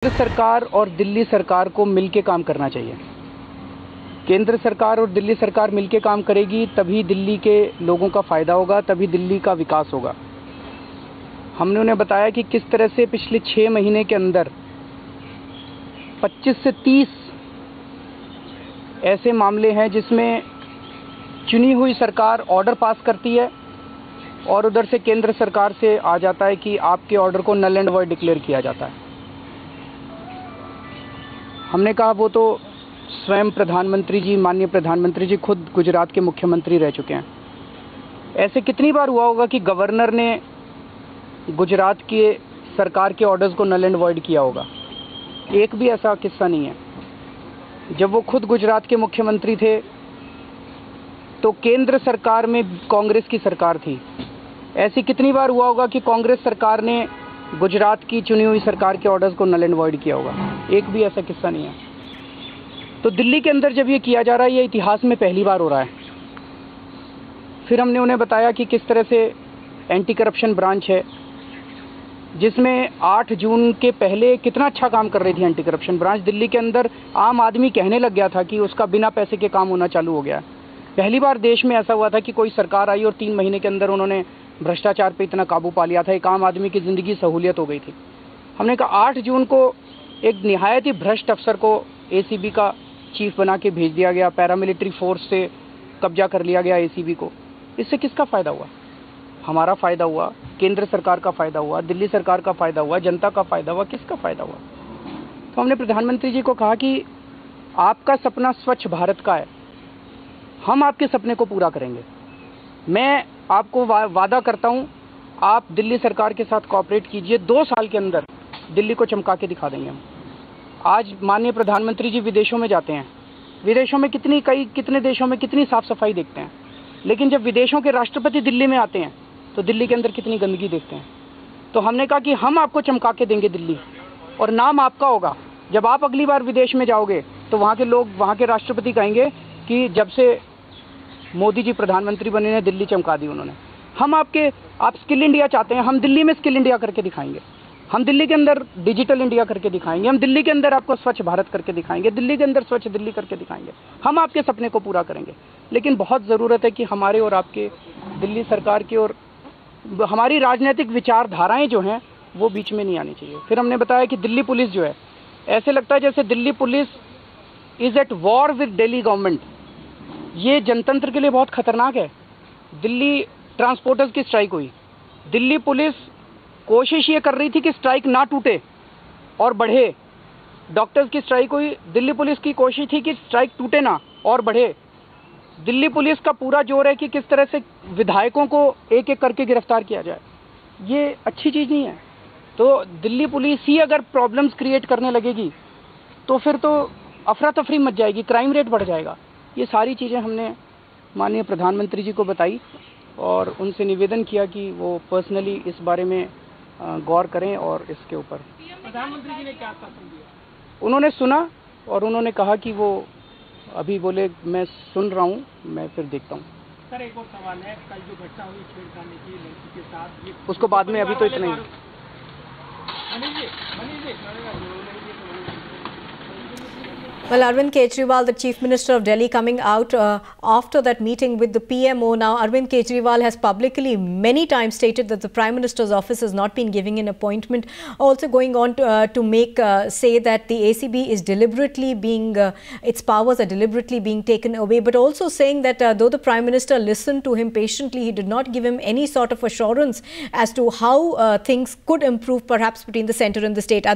केंद्र सरकार और दिल्ली सरकार को मिलकर काम करना चाहिए। केंद्र सरकार और दिल्ली सरकार मिलकर काम करेगी तभी दिल्ली के लोगों का फ़ायदा होगा, तभी दिल्ली का विकास होगा। हमने उन्हें बताया कि किस तरह से पिछले 6 महीने के अंदर 25 से 30 ऐसे मामले हैं जिसमें चुनी हुई सरकार ऑर्डर पास करती है और उधर से केंद्र सरकार से आ जाता है कि आपके ऑर्डर को नल एंड वॉइड डिक्लेयर किया जाता है। हमने कहा वो तो स्वयं प्रधानमंत्री जी, माननीय प्रधानमंत्री जी खुद गुजरात के मुख्यमंत्री रह चुके हैं। ऐसे कितनी बार हुआ होगा कि गवर्नर ने गुजरात के सरकार के ऑर्डर्स को नल एंड वॉइड किया होगा। एक भी ऐसा किस्सा नहीं है। जब वो खुद गुजरात के मुख्यमंत्री थे तो केंद्र सरकार में कांग्रेस की सरकार थी। ऐसी कितनी बार हुआ होगा कि कांग्रेस सरकार ने गुजरात की चुनी हुई सरकार के ऑर्डर्स को नल एंड वॉइड किया होगा। एक भी ऐसा किस्सा नहीं है। तो दिल्ली के अंदर जब ये किया जा रहा है, ये इतिहास में पहली बार हो रहा है। फिर हमने उन्हें बताया कि किस तरह से एंटी करप्शन ब्रांच है जिसमें 8 जून के पहले कितना अच्छा काम कर रही थी एंटी करप्शन ब्रांच। दिल्ली के अंदर आम आदमी कहने लग गया था कि उसका बिना पैसे के काम होना चालू हो गया। पहली बार देश में ऐसा हुआ था कि कोई सरकार आई और 3 महीने के अंदर उन्होंने भ्रष्टाचार पे इतना काबू पा लिया था। एक आम आदमी की ज़िंदगी सहूलियत हो गई थी। हमने कहा 8 जून को एक निहायत ही भ्रष्ट अफसर को एसीबी का चीफ बना के भेज दिया गया। पैरामिलिट्री फोर्स से कब्जा कर लिया गया एसीबी को। इससे किसका फ़ायदा हुआ? हमारा फ़ायदा हुआ, केंद्र सरकार का फ़ायदा हुआ, दिल्ली सरकार का फ़ायदा हुआ, जनता का फ़ायदा हुआ। किसका फ़ायदा हुआ? तो हमने प्रधानमंत्री जी को कहा कि आपका सपना स्वच्छ भारत का है, हम आपके सपने को पूरा करेंगे। मैं आपको वादा करता हूं, आप दिल्ली सरकार के साथ कोऑपरेट कीजिए, 2 साल के अंदर दिल्ली को चमका के दिखा देंगे हम। आज माननीय प्रधानमंत्री जी विदेशों में जाते हैं। विदेशों में कितने देशों में कितनी साफ सफाई देखते हैं, लेकिन जब विदेशों के राष्ट्रपति दिल्ली में आते हैं तो दिल्ली के अंदर कितनी गंदगी देखते हैं। तो हमने कहा कि हम आपको चमका के देंगे दिल्ली, और नाम आपका होगा। जब आप अगली बार विदेश में जाओगे तो वहाँ के लोग, वहाँ के राष्ट्रपति कहेंगे कि जब से मोदी जी प्रधानमंत्री बने हैं दिल्ली चमका दी उन्होंने। आप स्किल इंडिया चाहते हैं, हम दिल्ली में स्किल इंडिया करके दिखाएंगे। हम दिल्ली के अंदर डिजिटल इंडिया करके दिखाएंगे। हम दिल्ली के अंदर आपको स्वच्छ भारत करके दिखाएंगे, दिल्ली के अंदर स्वच्छ दिल्ली करके दिखाएंगे। हम आपके सपने को पूरा करेंगे। लेकिन बहुत ज़रूरत है कि हमारे और आपके, दिल्ली सरकार की और हमारी राजनीतिक विचारधाराएं जो हैं वो बीच में नहीं आनी चाहिए। फिर हमने बताया कि दिल्ली पुलिस जो है, ऐसे लगता है जैसे Delhi police is at war with Delhi government. ये जनतंत्र के लिए बहुत खतरनाक है। दिल्ली ट्रांसपोर्टर्स की स्ट्राइक हुई, दिल्ली पुलिस कोशिश ये कर रही थी कि स्ट्राइक ना टूटे और बढ़े। डॉक्टर्स की स्ट्राइक हुई, दिल्ली पुलिस की कोशिश थी कि स्ट्राइक टूटे ना और बढ़े। दिल्ली पुलिस का पूरा जोर है कि किस तरह से विधायकों को एक एक करके गिरफ्तार किया जाए। ये अच्छी चीज़ नहीं है। तो दिल्ली पुलिस ही अगर प्रॉब्लम्स क्रिएट करने लगेगी तो फिर तो अफरा तफरी मच जाएगी, क्राइम रेट बढ़ जाएगा। ये सारी चीज़ें हमने माननीय प्रधानमंत्री जी को बताई और उनसे निवेदन किया कि वो पर्सनली इस बारे में गौर करें और इसके ऊपर। प्रधानमंत्री जी ने क्या आश्वासन दिया? उन्होंने सुना और उन्होंने कहा कि वो अभी बोले मैं सुन रहा हूँ, मैं फिर देखता हूँ। सर एक और सवाल है, कल जो घटना हुई छेड़खानी की लड़की के साथ, ये उसको बाद में, अभी तो इतना ही। Well, Arvind Kejriwal, the Chief Minister of Delhi, coming out after that meeting with the PMO. Now, Arvind Kejriwal has publicly many times stated that the Prime Minister's office has not been giving an appointment. Also going on to say that the ACB is deliberately being, its powers are deliberately being taken away. But also saying that though the Prime Minister listened to him patiently, he did not give him any sort of assurance as to how things could improve perhaps between the centre and the state.